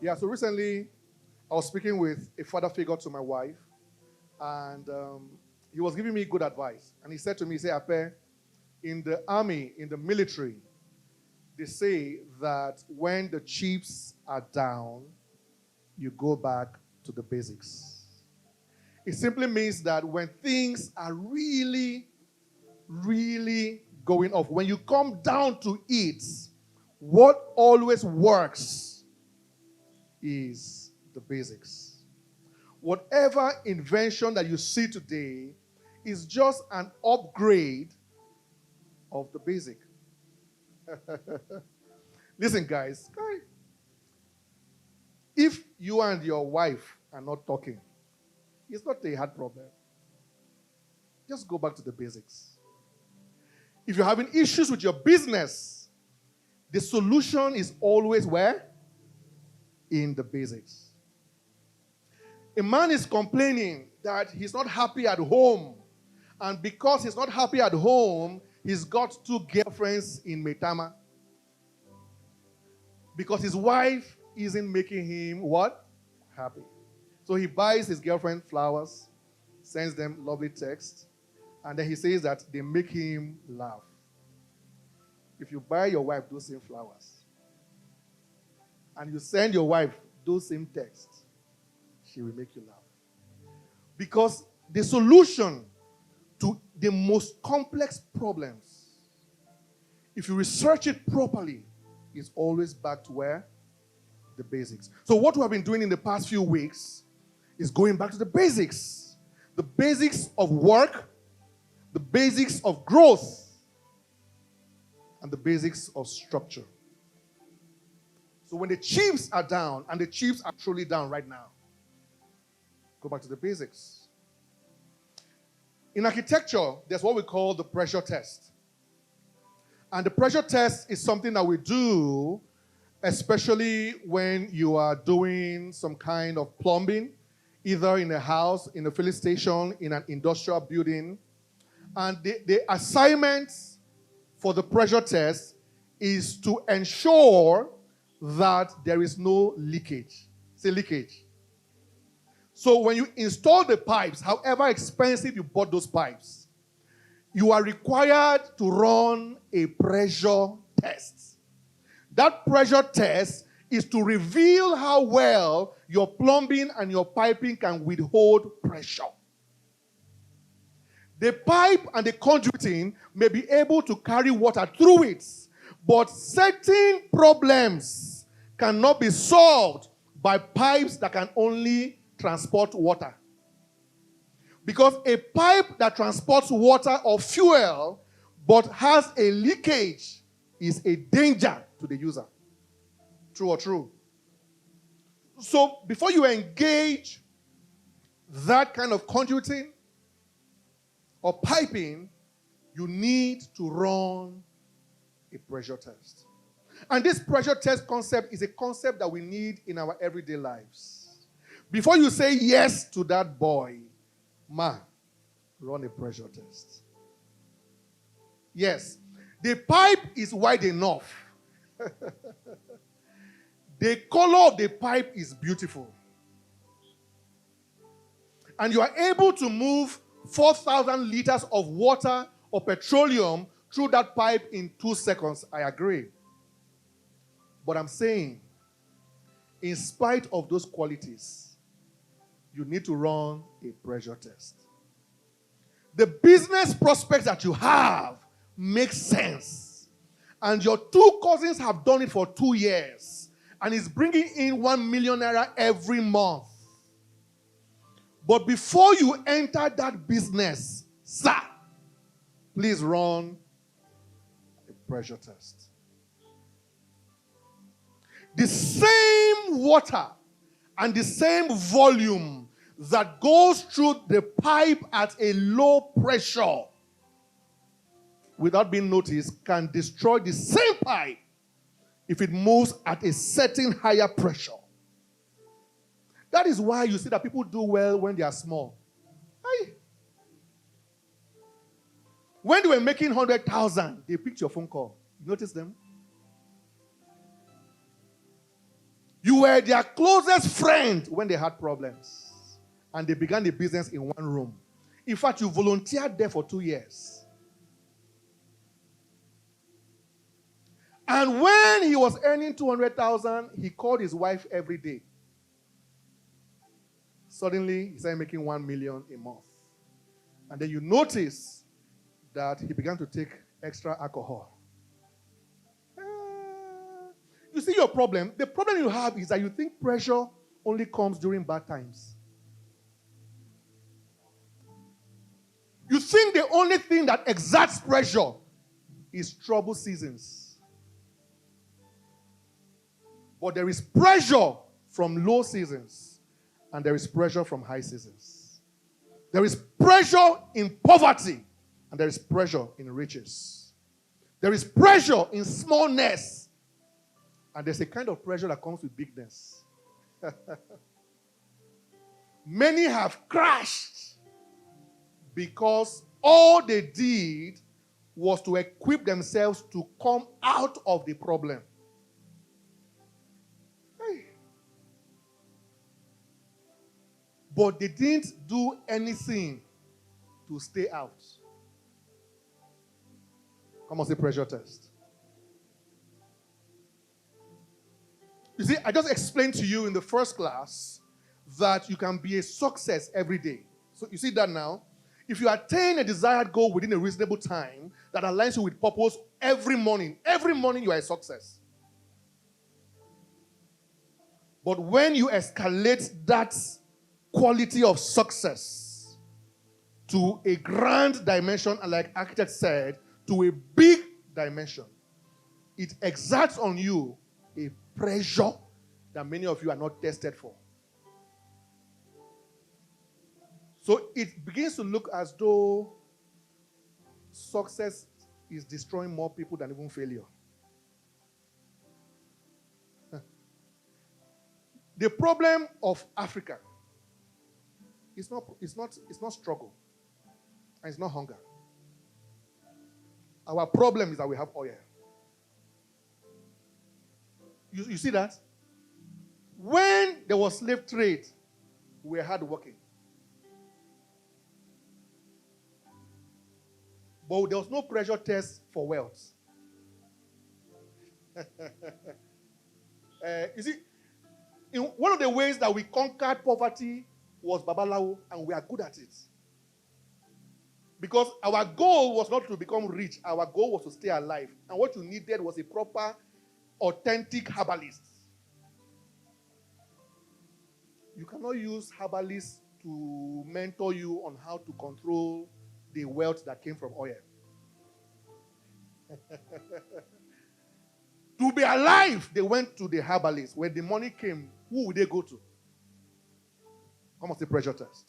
Yeah, so recently I was speaking with a father figure to my wife, and he was giving me good advice. And he said to me, he said, Apeh, in the army, in the military, they say that when the chiefs are down, you go back to the basics. It simply means that when things are really, really going off, when you come down to it, what always works is the basics. Whatever invention that you see today is just an upgrade of the basic. Listen, guys, if you and your wife are not talking, it's not a hard problem. Just go back to the basics. If you're having issues with your business, the solution is always where? In the basics. A man is complaining that he's not happy at home. And because he's not happy at home, he's got 2 girlfriends in Metama. Because his wife isn't making him what? Happy. So he buys his girlfriend flowers, sends them lovely texts, and then he says that they make him laugh. If you buy your wife those same flowers, and you send your wife those same texts, she will make you laugh. Because the solution to the most complex problems, if you research it properly, is always back to where? The basics. So what we have been doing in the past few weeks is going back to the basics. The basics of work, the basics of growth, and the basics of structure. So when the chiefs are down, and the chiefs are truly down right now, go back to the basics. In architecture, there's what we call the pressure test. And the pressure test is something that we do, especially when you are doing some kind of plumbing, either in a house, in a filling station, in an industrial building. And the assignment for the pressure test is to ensure that there is no leakage. Say leakage. So when you install the pipes, however expensive you bought those pipes, you are required to run a pressure test. That pressure test is to reveal how well your plumbing and your piping can withhold pressure. The pipe and the conduiting may be able to carry water through it, but certain problems cannot be solved by pipes that can only transport water. Because a pipe that transports water or fuel but has a leakage is a danger to the user. True or true? So before you engage that kind of conduiting or piping, you need to run a pressure test. And this pressure test concept is a concept that we need in our everyday lives. Before you say yes to that boy, run a pressure test. Yes, the pipe is wide enough. The color of the pipe is beautiful. And you are able to move 4,000 liters of water or petroleum through that pipe in 2 seconds. I agree. But I'm saying, in spite of those qualities, you need to run a pressure test. The business prospects that you have make sense. And your 2 cousins have done it for 2 years. And it's bringing in 1 million naira every month. But before you enter that business, sir, please run a pressure test. The same water and the same volume that goes through the pipe at a low pressure without being noticed can destroy the same pipe if it moves at a certain higher pressure. That is why you see that people do well when they are small. Hey. When they were making 100,000, they picked your phone call. You notice them? You were their closest friend when they had problems. And they began the business in one room. In fact, you volunteered there for 2 years. And when he was earning 200,000, he called his wife every day. Suddenly, he started making 1 million a month. And then you notice that he began to take extra alcohol. You see your problem? The problem you have is that you think pressure only comes during bad times. You think the only thing that exerts pressure is trouble seasons. But there is pressure from low seasons, and there is pressure from high seasons. There is pressure in poverty, and there is pressure in riches. There is pressure in smallness, and there's a kind of pressure that comes with bigness. Many have crashed because all they did was to equip themselves to come out of the problem. Hey. But they didn't do anything to stay out. Come on, say pressure test. You see, I just explained to you in the first class that you can be a success every day. So you see that now? If you attain a desired goal within a reasonable time that aligns you with purpose every morning you are a success. But when you escalate that quality of success to a grand dimension, and like architect said, to a big dimension, it exerts on you a pressure that many of you are not tested for. So it begins to look as though success is destroying more people than even failure. The problem of Africa is not struggle, and it's not hunger. Our problem is that we have oil. You see that? When there was slave trade, we were hardworking. But there was no pressure test for wealth. You see, one of the ways that we conquered poverty was Babalawo, and we are good at it. Because our goal was not to become rich. Our goal was to stay alive. And what you needed was a proper, authentic herbalist. You cannot use herbalists to mentor you on how to control the wealth that came from oil. To be alive, they went to the herbalist. When the money came, who would they go to? Come on, say pressure test.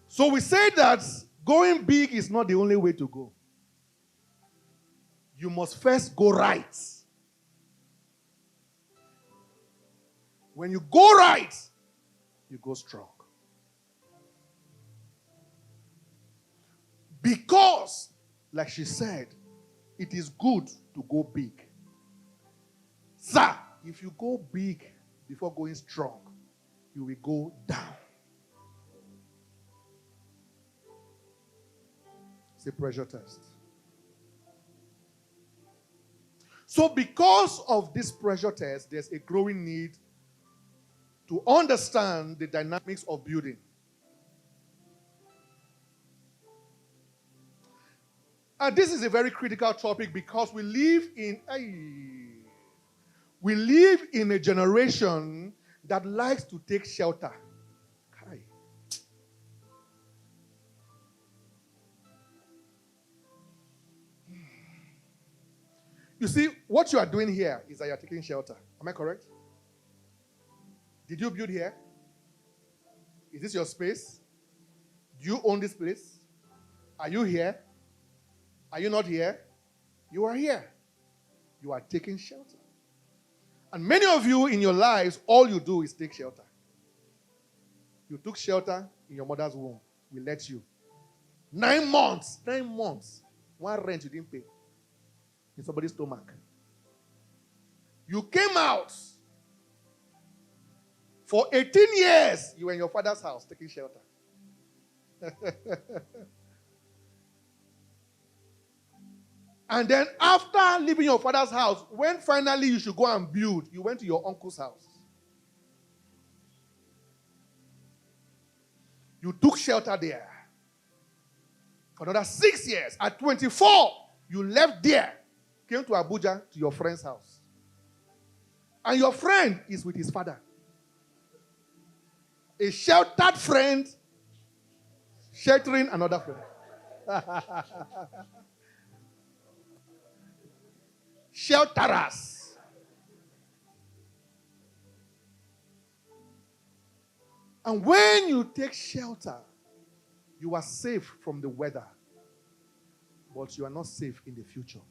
So we say that going big is not the only way to go. You must first go right. When you go right, you go strong. Because, like she said, it is good to go big. Sir, if you go big before going strong, you will go down. It's a pressure test. So because of this pressure test, there's a growing need to understand the dynamics of building. And this is a very critical topic because we live in a generation that likes to take shelter. You see, what you are doing here is that you are taking shelter. Am I correct? Did you build here? Is this your space? Do you own this place? Are you here? Are you not here? You are here. You are taking shelter. And many of you in your lives, all you do is take shelter. You took shelter in your mother's womb. We let you. 9 months. 9 months. One rent you didn't pay. in somebody's stomach. You came out. For 18 years, you were in your father's house taking shelter. And then after leaving your father's house, when finally you should go and build, you went to your uncle's house. You took shelter there. For another 6 years. At 24, you left there, came to Abuja to your friend's house. And your friend is with his father. A sheltered friend sheltering another friend. Shelterers. And when you take shelter, you are safe from the weather, but you are not safe in the future.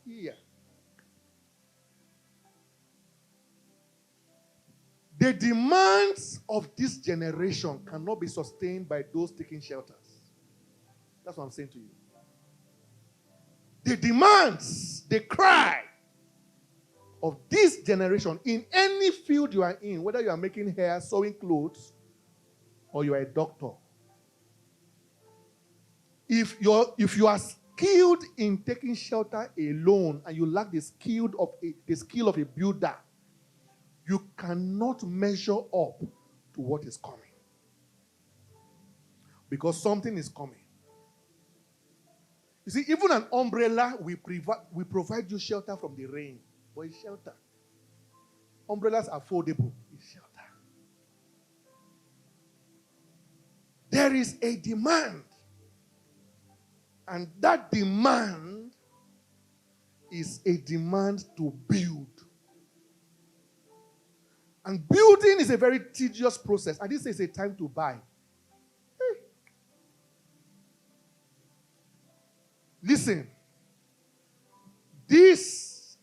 Yeah. The demands of this generation cannot be sustained by those taking shelters. That's what I'm saying to you. The demands, the cry of this generation in any field you are in, whether you are making hair, sewing clothes, or you are a doctor. If you are skilled in taking shelter alone and you lack the skill of a builder, you cannot measure up to what is coming. Because something is coming. You see, even an umbrella, we provide you shelter from the rain. But it's shelter. Umbrellas are foldable. It's shelter. There is a demand. And that demand is a demand to build. And building is a very tedious process. And this is a time to buy. Hey. Listen. This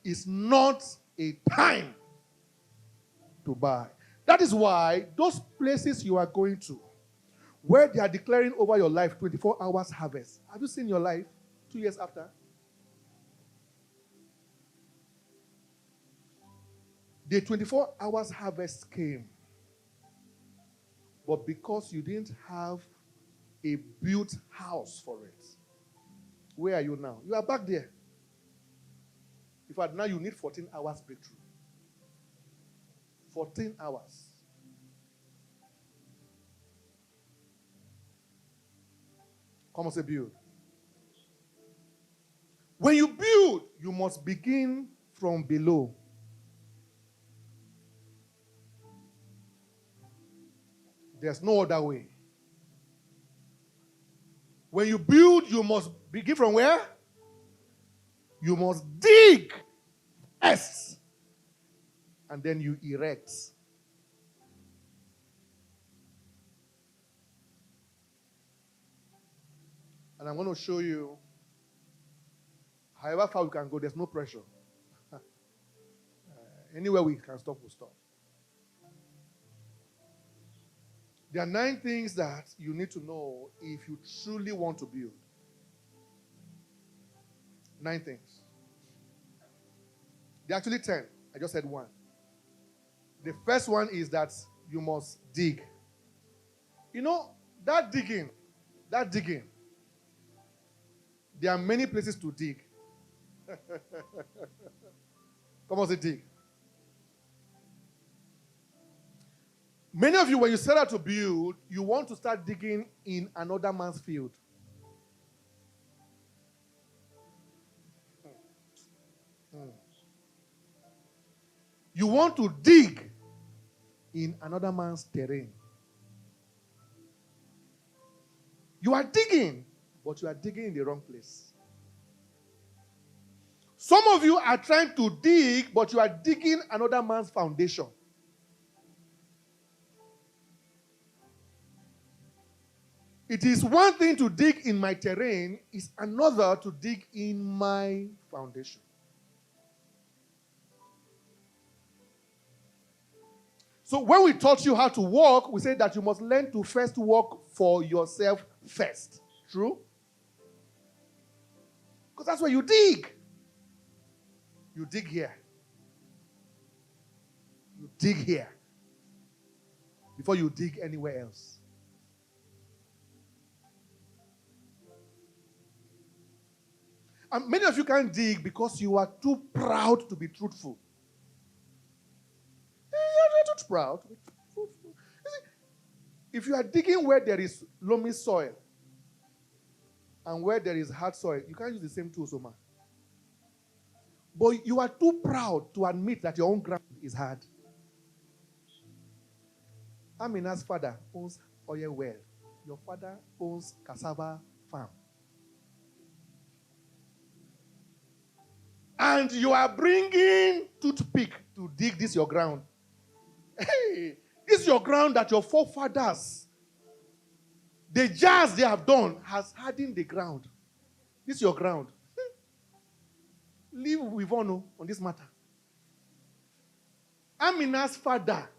is not a time to buy. That is why those places you are going to, where they are declaring over your life 24 hours harvest. Have you seen your life 2 years after? The 24 hours harvest came. But because you didn't have a built house for it, where are you now? You are back there. In fact, now you need 14 hours breakthrough. 14 hours. Come on, say build. When you build, you must begin from below. There's no other way. When you build, you must begin from where? You must dig first. And then you erect. And I'm going to show you however far we can go. There's no pressure. Anywhere we can stop, we'll stop. There are 9 things that you need to know if you truly want to build. 9 things. There are actually 10. I just said 1. The first one is that you must dig. You know, that digging, there are many places to dig. Come on, say dig. Many of you, when you set out to build, you want to start digging in another man's field. You want to dig in another man's terrain. You are digging, but you are digging in the wrong place. Some of you are trying to dig, but you are digging another man's foundation. It is one thing to dig in my terrain, it's another to dig in my foundation. So when we taught you how to walk, we said that you must learn to first walk for yourself first. True? Because that's where you dig. You dig here. You dig here. Before you dig anywhere else. And many of you can't dig because you are too proud to be truthful. You're too proud to be truthful. You see, if you are digging where there is loamy soil and where there is hard soil, you can't use the same tools, Omar. But you are too proud to admit that your own ground is hard. Amina's father owns oil well. Your father owns cassava farm. And you are bringing toothpick to dig this your ground. Hey, this is your ground that your forefathers, the jars they have done, has hardened the ground. This is your ground. Live with honor on this matter. Amina's father,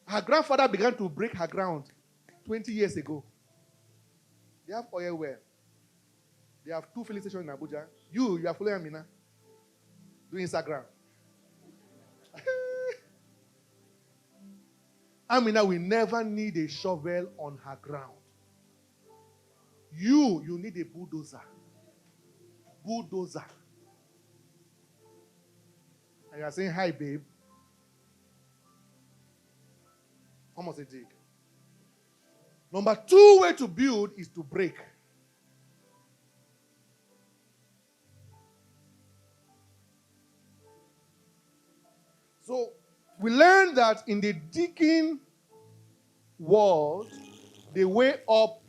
her grandfather began to break her ground 20 years ago. They have oil well. They have 2 filling stations in Abuja. You are following Amina. Doing Instagram. Amina will never need a shovel on her ground. You need a bulldozer. Bulldozer. And you are saying, hi, babe. How much a dig? Number 2 way to build is to break. So, we learned that in the digging world, the way up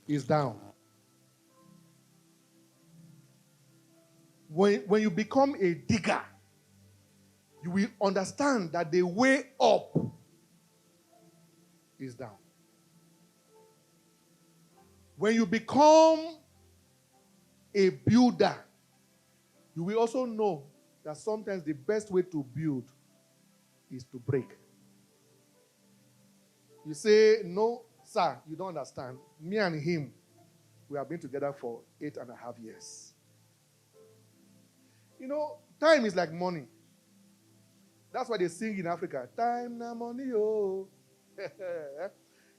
is down. When you become a digger, you will understand that the way up is down. When you become a builder, you will also know that sometimes the best way to build is to break. You say, no, sir, you don't understand. Me and him, we have been together for 8.5 years. You know, time is like money. That's why they sing in Africa, time na money, oh.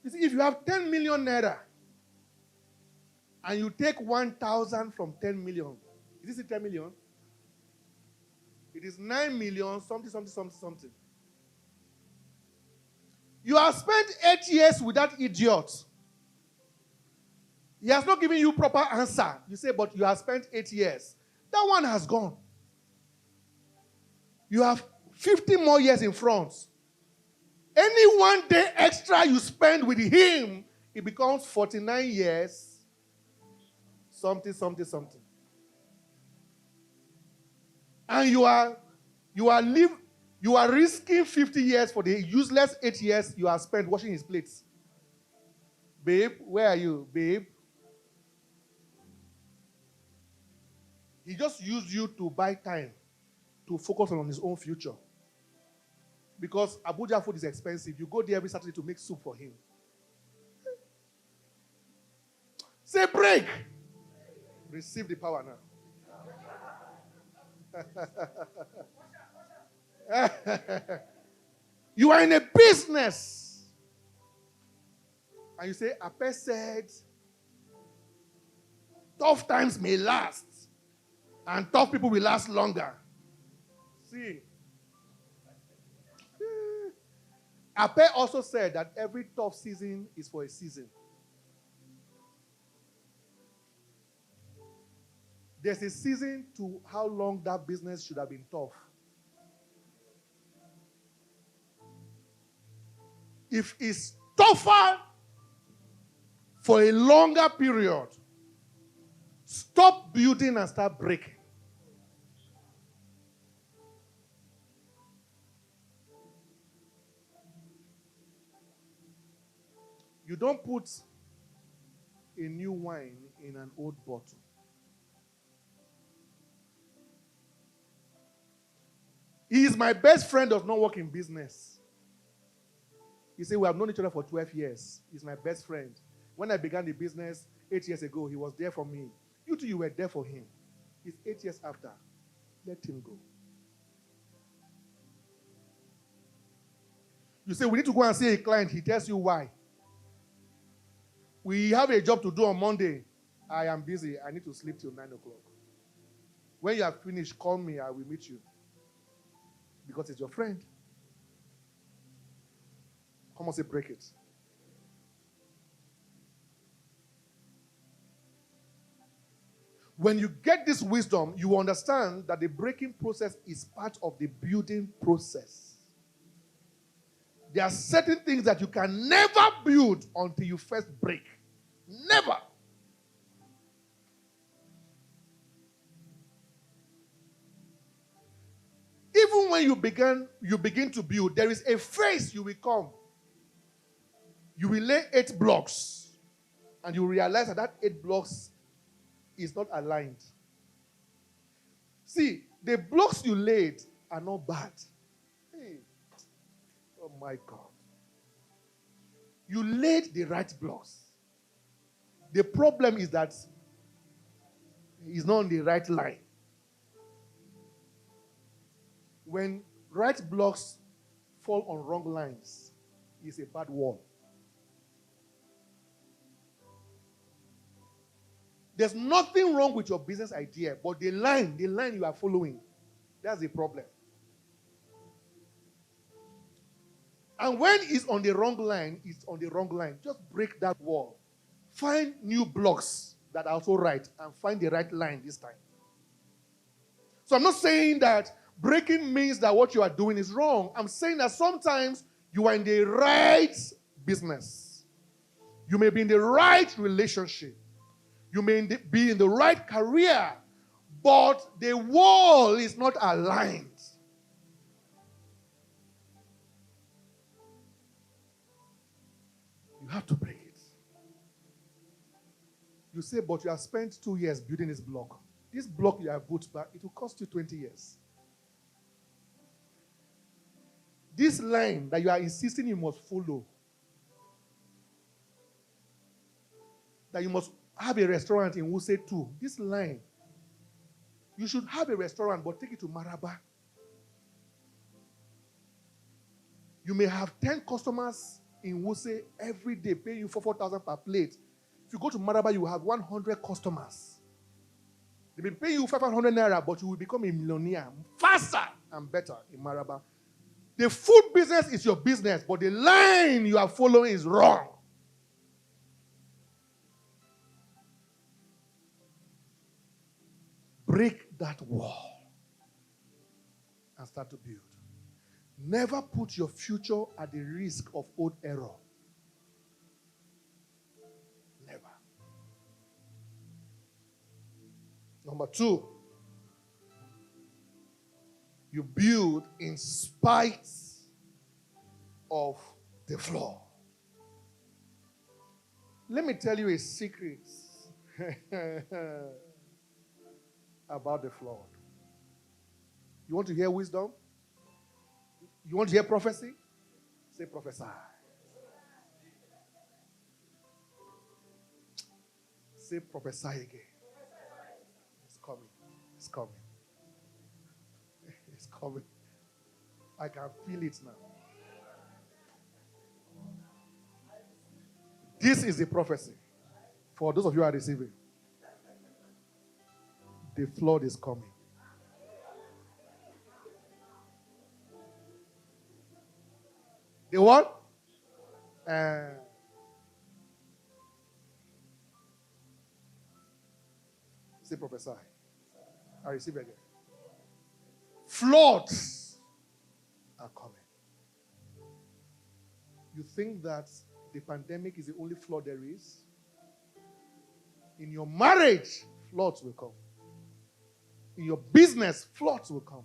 You see, if you have 10 million naira and you take 1,000 from 10 million, is this 10 million? It is 9 million, something. You have spent 8 years with that idiot. He has not given you proper answer. You say, but you have spent 8 years. That one has gone. You have 50 more years in front. Any 1 day extra you spend with him, it becomes 49 years. Something. And you are risking 50 years for the useless 8 years you have spent washing his plates. Babe, where are you? Babe. He just used you to buy time to focus on his own future. Because Abuja food is expensive. You go there every Saturday to make soup for him. Say break. Receive the power now. You are in a business. And you say, Apeh said, tough times may last. And tough people will last longer. See. Apeh also said that every tough season is for a season. There's a season to how long that business should have been tough. If it's tougher for a longer period, stop building and start breaking. You don't put a new wine in an old bottle. He is my best friend, does not work in business. He said, we have known each other for 12 years. He's my best friend. When I began the business 8 years ago, he was there for me. You two, you were there for him. It's 8 years after. Let him go. You say, we need to go and see a client. He tells you why. We have a job to do on Monday. I am busy. I need to sleep till 9 o'clock. When you are finished, call me. I will meet you. Because it's your friend. Come on, say break it. When you get this wisdom, you understand that the breaking process is part of the building process. There are certain things that you can never build until you first break. Never. Even when you begin to build, there is a phase you will come. You will lay 8 blocks, and you realize that 8 blocks is not aligned. See, the blocks you laid are not bad. Hey. Oh my God. You laid the right blocks. The problem is that it's not on the right line. When right blocks fall on wrong lines, it's a bad wall. There's nothing wrong with your business idea, but the line you are following, that's the problem. And when it's on the wrong line, it's on the wrong line. Just break that wall. Find new blocks that are also right and find the right line this time. So I'm not saying that breaking means that what you are doing is wrong. I'm saying that sometimes you are in the right business. You may be in the right relationship. You may be in the right career, but the wall is not aligned. You have to break it. You say, but you have spent 2 years building this block. This block you have put back, it will cost you 20 years. This line that you are insisting you must follow, that you must have a restaurant in Wuse 2. This line, you should have a restaurant, but take it to Maraba. You may have 10 customers in Wuse every day, paying you 4,000 per plate. If you go to Maraba, you have 100 customers. They may pay you 500 naira, but you will become a millionaire faster and better in Maraba. The food business is your business, but the line you are following is wrong. Break that wall and start to build. Never put your future at the risk of old error. Never. Number 2, you build in spite of the flaw. Let me tell you a secret about the flawed. You want to hear wisdom? You want to hear prophecy? Say prophesy. Say prophesy again. It's coming. It's coming. It's coming. I can feel it now. This is the prophecy. For those of you who are receiving. The flood is coming. The what? Say prophesy. I receive again. Floods are coming. You think that the pandemic is the only flood there is? In your marriage, floods will come. In your business, floods will come.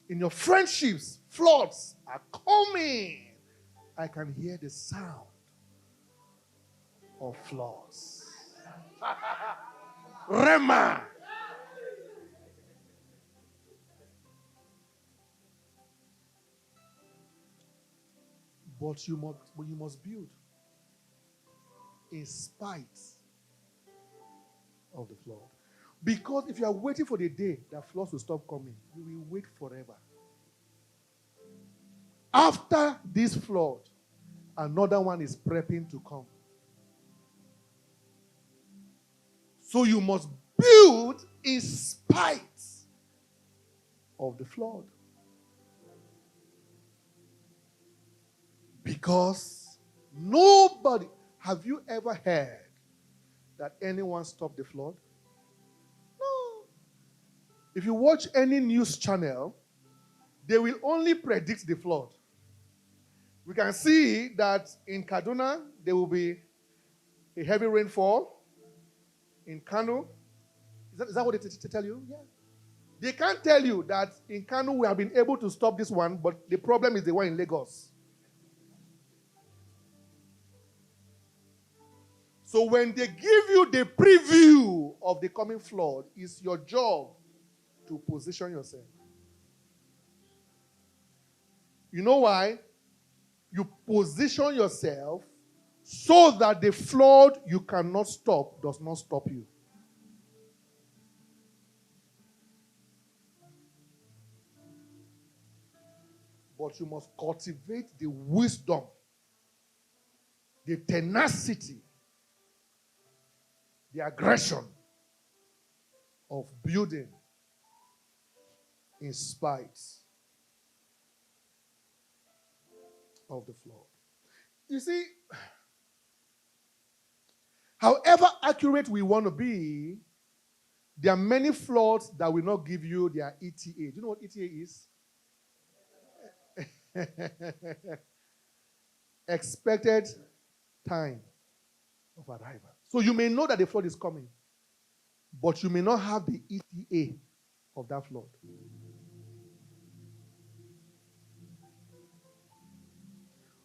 In your friendships, floods are coming. I can hear the sound of floods. Rema. But you must build in spite of the flood. Because if you are waiting for the day that floods will stop coming, you will wait forever. After this flood, another one is prepping to come. So you must build in spite of the flood. Because nobody, have you ever heard that anyone stopped the flood? No. If you watch any news channel, they will only predict the flood. We can see that in Kaduna, there will be a heavy rainfall. In Kano, is that what they tell you? Yeah. They can't tell you that in Kano we have been able to stop this one, but the problem is the one in Lagos. So when they give you the preview of the coming flood, it's your job to position yourself. You know why? You position yourself so that the flood you cannot stop does not stop you. But you must cultivate the wisdom, the tenacity, the aggression of building in spite of the flood. You see, however accurate we want to be, there are many floods that will not give you their ETA. Do you know what ETA is? Expected time of arrival. So you may know that the flood is coming, but you may not have the ETA of that flood.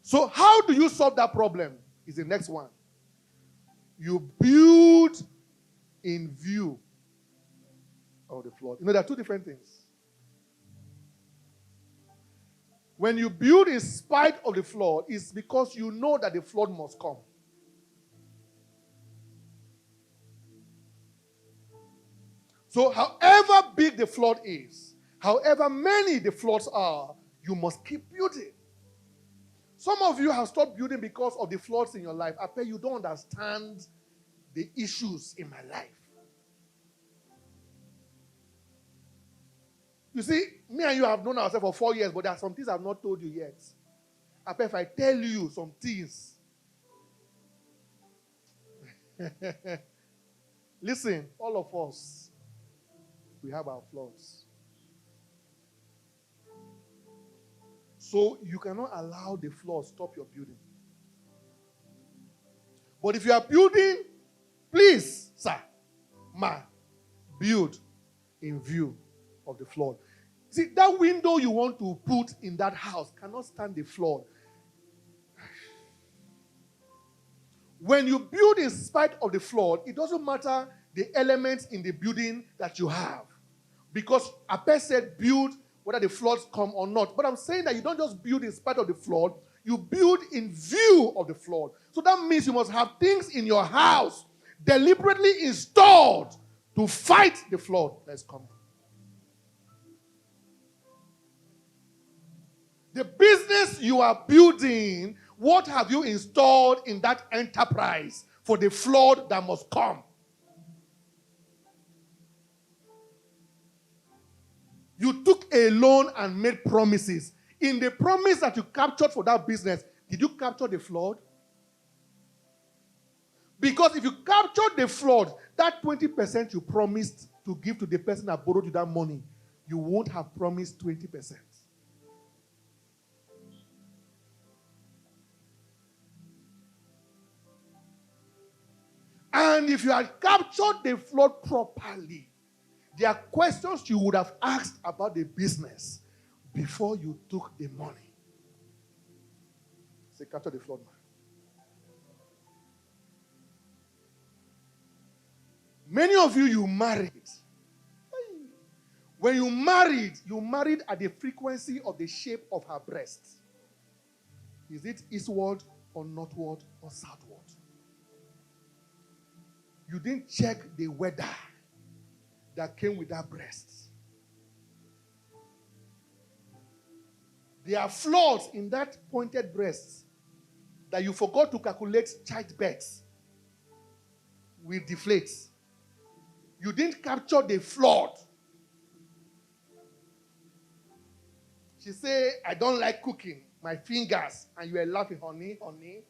So how do you solve that problem? Is the next one. You build in view of the flood. You know, there are two different things. When you build in spite of the flood, it's because you know that the flood must come. So however big the flood is, however many the floods are, you must keep building. Some of you have stopped building because of the floods in your life. Apeh, you don't understand the issues in my life. You see, me and you have known ourselves for 4 years, but there are some things I've not told you yet. Apeh, if I tell you some things. Listen, all of us, we have our flaws. So you cannot allow the flaws stop your building. But if you are building, please, sir, ma, build in view of the flood. See, that window you want to put in that house cannot stand the flood. When you build in spite of the flood, it doesn't matter the elements in the building that you have. Because Apeh said build whether the floods come or not. But I'm saying that you don't just build in spite of the flood, you build in view of the flood. So that means you must have things in your house deliberately installed to fight the flood that's coming. The business you are building, what have you installed in that enterprise for the flood that must come? You took a loan and made promises. In the promise that you captured for that business, did you capture the flood? Because if you captured the flood, that 20% you promised to give to the person that borrowed you that money, you won't have promised 20%. And if you had captured the flood properly, there are questions you would have asked about the business before you took the money. Say, capture the flood, man. Many of you, you married. When you married at the frequency of the shape of her breast. Is it eastward or northward or southward? You didn't check the weather that came with that breast. There are flaws in that pointed breast that you forgot to calculate childbirth will deflate. You didn't capture the flaw. She said, I don't like cooking. My fingers. And you were laughing, honey, honey.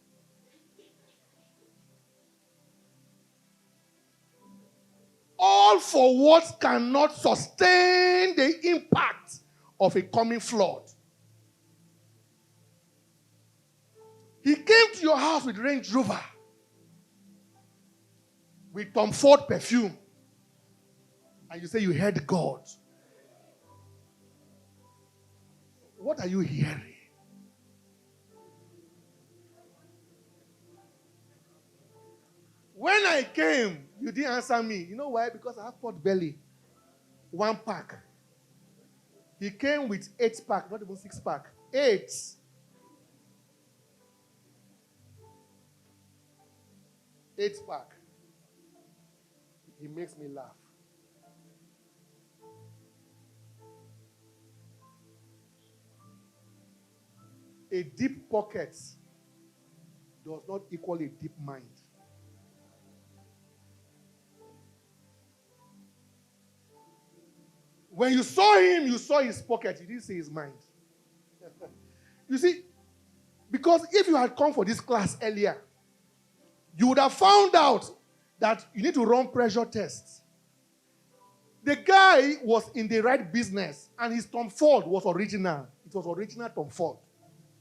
All for what cannot sustain the impact of a coming flood. He came to your house with Range Rover, with Tom Ford perfume, and you say you heard God. What are you hearing? When I came, you didn't answer me. You know why? Because I have pot belly. 1 pack. He came with 8 pack, not even 6 pack. 8. Eight pack. He makes me laugh. A deep pocket does not equal a deep mind. When you saw him, you saw his pocket. You didn't see his mind. You see, because if you had come for this class earlier, you would have found out that you need to run pressure tests. The guy was in the right business, and his Tom Ford was original. It was original Tom Ford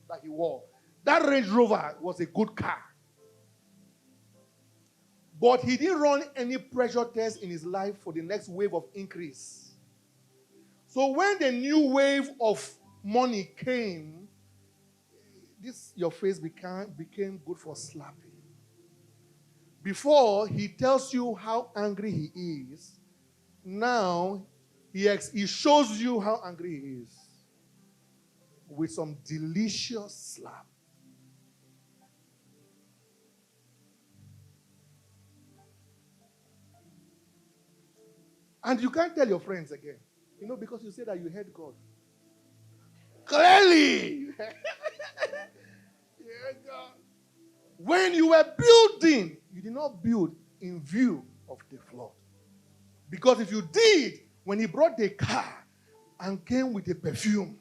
that he wore. That Range Rover was a good car. But he didn't run any pressure test in his life for the next wave of increase. So when the new wave of money came, your face became good for slapping. Before he tells you how angry he is, now he shows you how angry he is with some delicious slap. And you can't tell your friends again. You know, because you say that you heard God. Clearly! Yeah, God. When you were building, you did not build in view of the flood. Because if you did, when he brought the car and came with a perfume,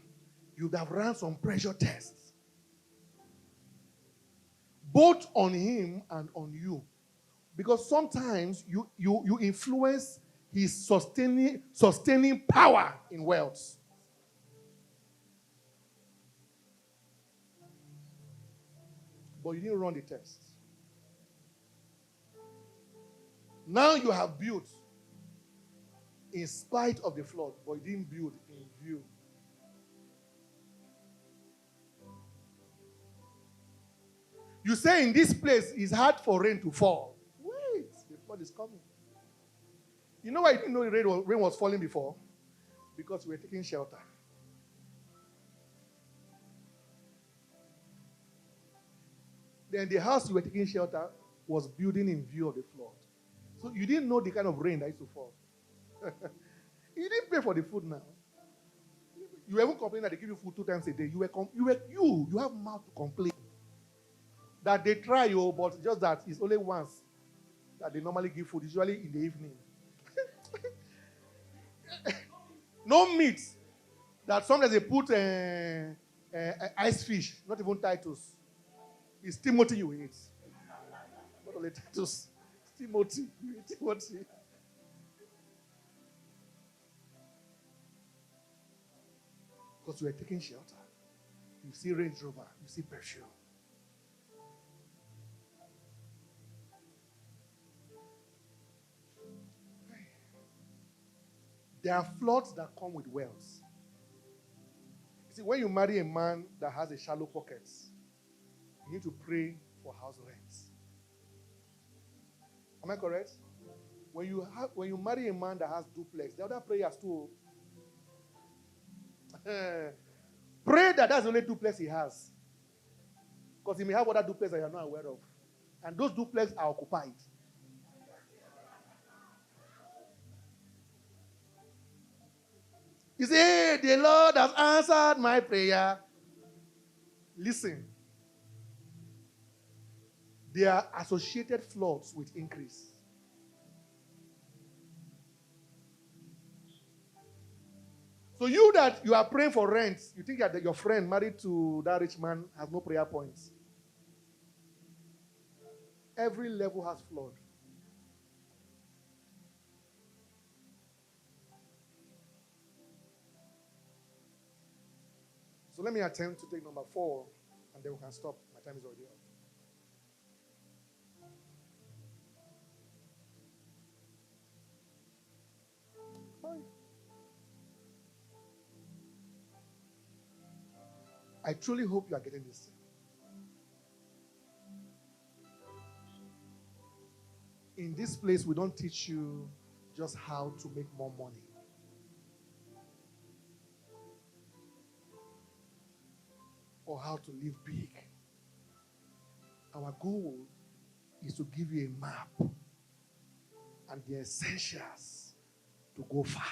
you'd have run some pressure tests. Both on him and on you. Because sometimes you influence his sustaining power in wealth. But you didn't run the test. Now you have built in spite of the flood, but you didn't build in view. You say in this place it's hard for rain to fall. Wait, the flood is coming. You know why you didn't know rain was falling before? Because we were taking shelter. Then the house you were taking shelter was building in view of the flood. So you didn't know the kind of rain that used to fall. You didn't pay for the food now. You even complain that they give you food 2 times a day. You have mouth to complain. That they try you, but just that it's only once that they normally give food, usually in the evening. No meat. That sometimes they put ice fish, not even Titus. It's Timothy you eat. Not only Titus. It's Timothy. You eat Timothy. Because we are taking shelter. You see Range Rover. You see perfume. There are floods that come with wealth. You see, when you marry a man that has a shallow pockets, you need to pray for house rents. Am I correct? When you marry a man that has duplex, the other prayers too. Pray that that's the only duplex he has. Because he may have other duplex that you are not aware of. And those duplex are occupied. You say, hey, the Lord has answered my prayer. Listen. There are associated flaws with increase. So you are praying for rent, you think that your friend married to that rich man has no prayer points. Every level has flaws. So let me attempt to take number 4, and then we can stop. My time is already up. Fine. I truly hope you are getting this. In this place, we don't teach you just how to make more money. Or how to live big. Our goal is to give you a map and the essentials to go far.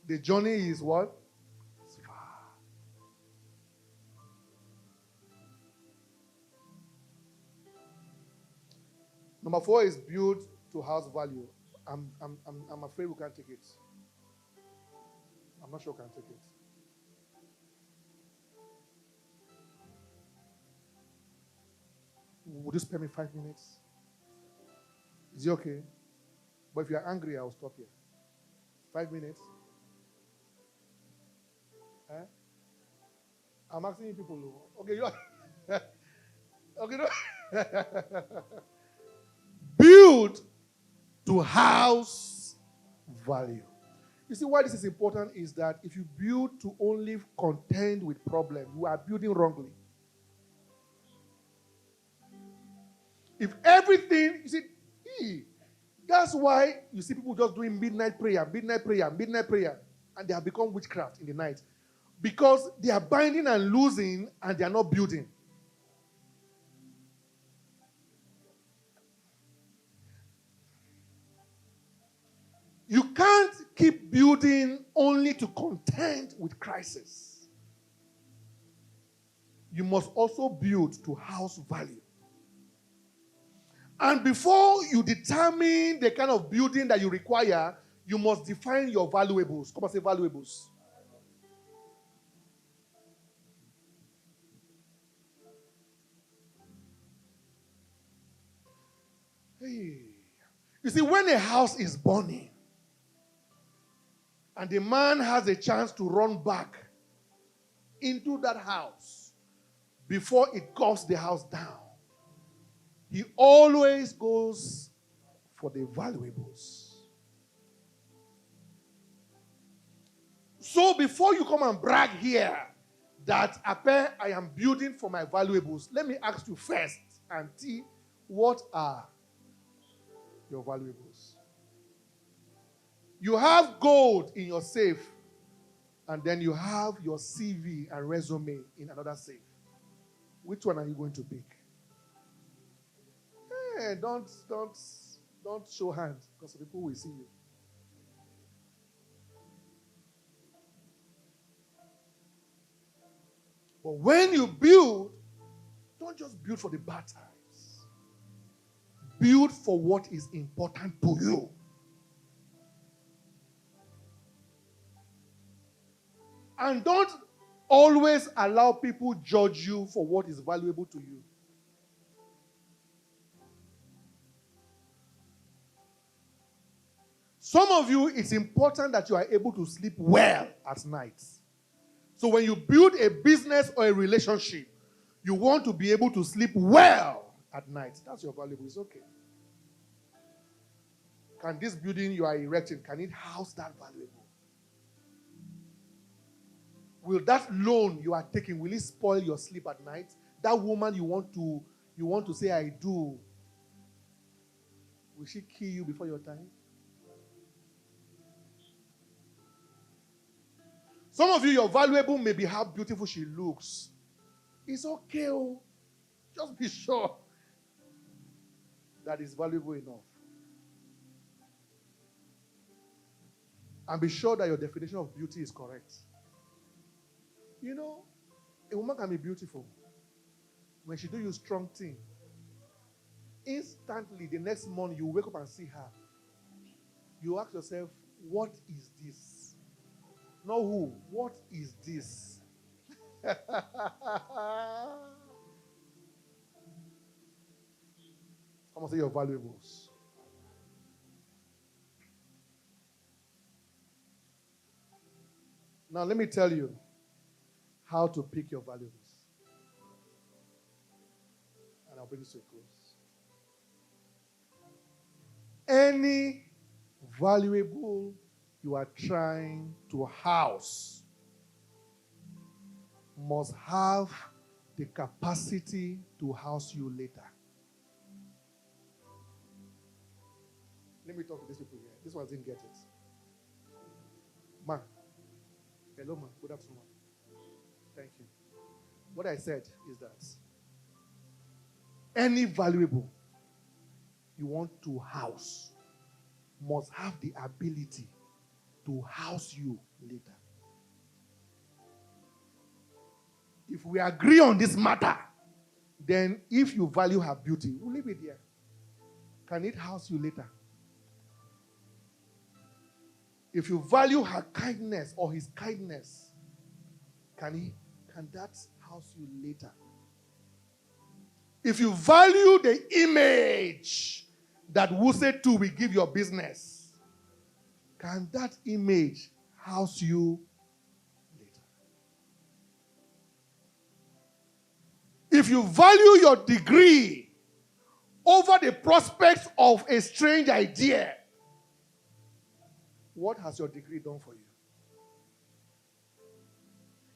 The journey is what? It's far. Number 4 is build to house value. I'm afraid we can't take it. I'm not sure we can take it. Would you spare me 5 minutes? Is it okay? But if you're angry, I'll stop here. 5 minutes? Eh? I'm asking you people. Okay, you are. Okay, no. Build to house value. You see why this is important is that if you build to only contend with problems, you are building wrongly. If everything, you see, that's why you see people just doing midnight prayer, and they have become witchcraft in the night. Because they are binding and losing, and they are not building. You can't keep building only to contend with crisis. You must also build to house value. And before you determine the kind of building that you require, you must define your valuables. Come on, say valuables. Hey. You see, when a house is burning, and the man has a chance to run back into that house before it gusts the house down, he always goes for the valuables. So before you come and brag here that Apeh, I am building for my valuables, let me ask you first, Auntie, what are your valuables? You have gold in your safe, and then you have your CV and resume in another safe. Which one are you going to pick? Hey, don't show hands, because people will see you. But when you build, don't just build for the bad times. Build for what is important to you. And don't always allow people judge you for what is valuable to you. Some of you, it's important that you are able to sleep well at night. So when you build a business or a relationship, you want to be able to sleep well at night. That's your valuable. It's okay. Can this building you are erecting, can it house that valuable? Will that loan you are taking, will it spoil your sleep at night? That woman you want to say I do, will she kill you before your time? Some of you, your valuable may be how beautiful she looks. It's okay. Oh. Just be sure. that is valuable enough. And be sure that your definition of beauty is correct. You know, a woman can be beautiful when she do you strong thing. Instantly, the next morning, you wake up and see her. You ask yourself, what is this? Not who, what is this? Someone say your valuables. Now, let me tell you how to pick your valuables. And I'll bring this to a close. Any valuable you are trying to house must have the capacity to house you later. Let me talk to these people here. This one didn't get it. Man. Hello, man. Good afternoon. Thank you. What I said is that any valuable you want to house must have the ability to house you later. If we agree on this matter, then if you value her beauty, we'll leave it there. Can it house you later? If you value her kindness or his kindness, can that house you later? If you value the image that Wuse 2 will give your business, can that image house you later? If you value your degree over the prospects of a strange idea, what has your degree done for you?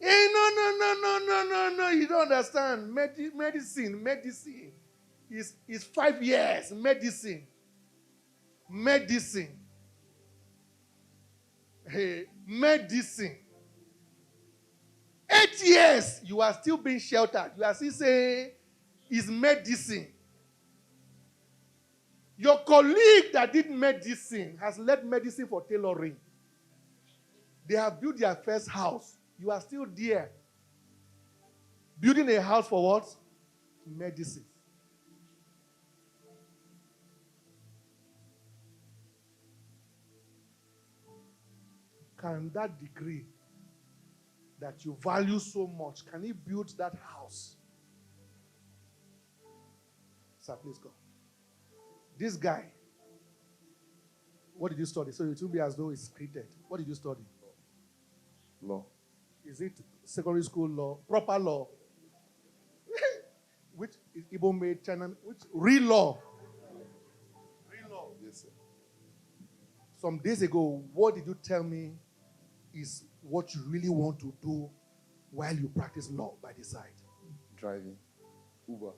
Hey, no. You don't understand. Medicine is 5 years. Medicine. Hey, medicine. 8 years, you are still being sheltered. You are still saying, it's medicine. Your colleague that did medicine has led medicine for tailoring. They have built their first house. You are still there. Building a house for what? Medicine. Can that degree that you value so much, can it build that house? Sir, please go. This guy, what did you study? So it will be as though it's scripted. What did you study? Law. Is it secondary school law? Proper law? Which is Igbo made China? Which real law? Real law. Yes, sir. Some days ago, what did you tell me is what you really want to do while you practice law by the side? Driving. Uber.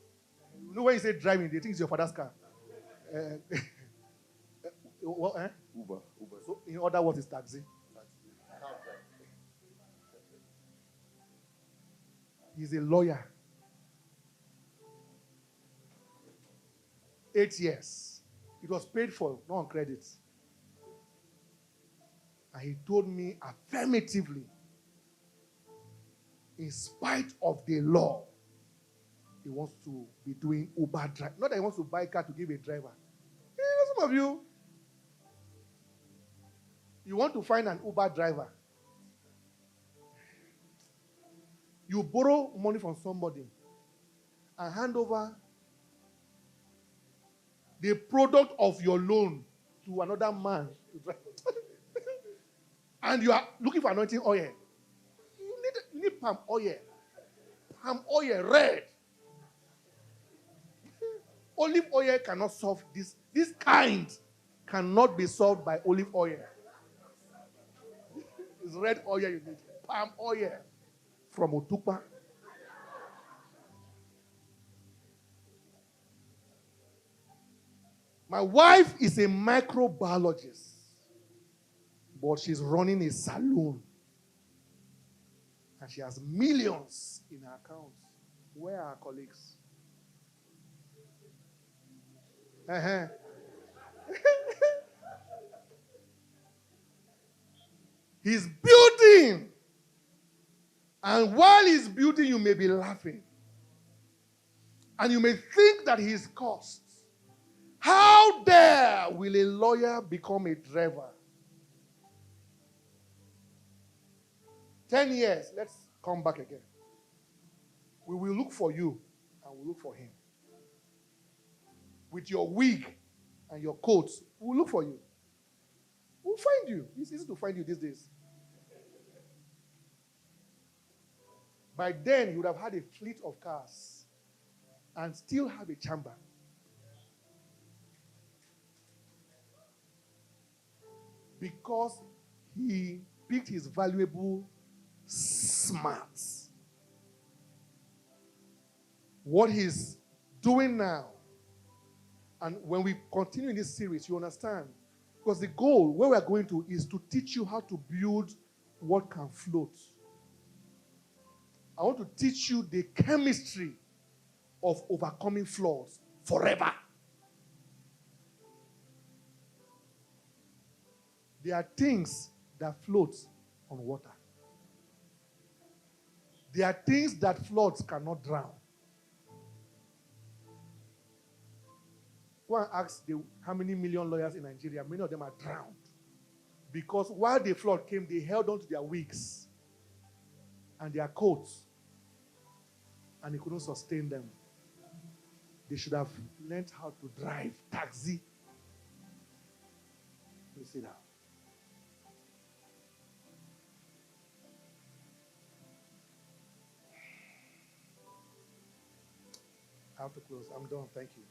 You know when you say driving, they think it's your father's car. What, eh? Uber. So in other words, it's taxi. He's a lawyer. 8 years. It was paid for, not on credit. And he told me affirmatively, in spite of the law, he wants to be doing Uber drive. Not that he wants to buy a car to give a driver. Some of you want to find an Uber driver. You borrow money from somebody and hand over the product of your loan to another man to drive. And you are looking for anointing oil. You need palm oil. Palm oil, red. Olive oil cannot solve this. This kind cannot be solved by olive oil. It's red oil you need. Palm oil from Otukpa. My wife is a microbiologist, but she's running a salon. And she has millions in her accounts. Where are her colleagues? Uh-huh. He's building. And while he's building, you may be laughing. And you may think that he's cursed. How dare will a lawyer become a driver? 10 years, let's come back again. We will look for you and we'll look for him. With your wig and your coat, we'll look for you. We'll find you. It's easy to find you these days. By then, you would have had a fleet of cars and still have a chamber. Because he picked his valuable smarts. What he's doing now, and when we continue in this series, you understand. Because the goal, where we are going to, is to teach you how to build what can float. I want to teach you the chemistry of overcoming flaws forever. There are things that float on water. There are things that floods cannot drown. Go and ask how many million lawyers in Nigeria, many of them are drowned. Because while the flood came, they held on to their wigs and their coats, and it couldn't sustain them. They should have learned how to drive taxi. Let me see that. I have to close. I'm done. Thank you.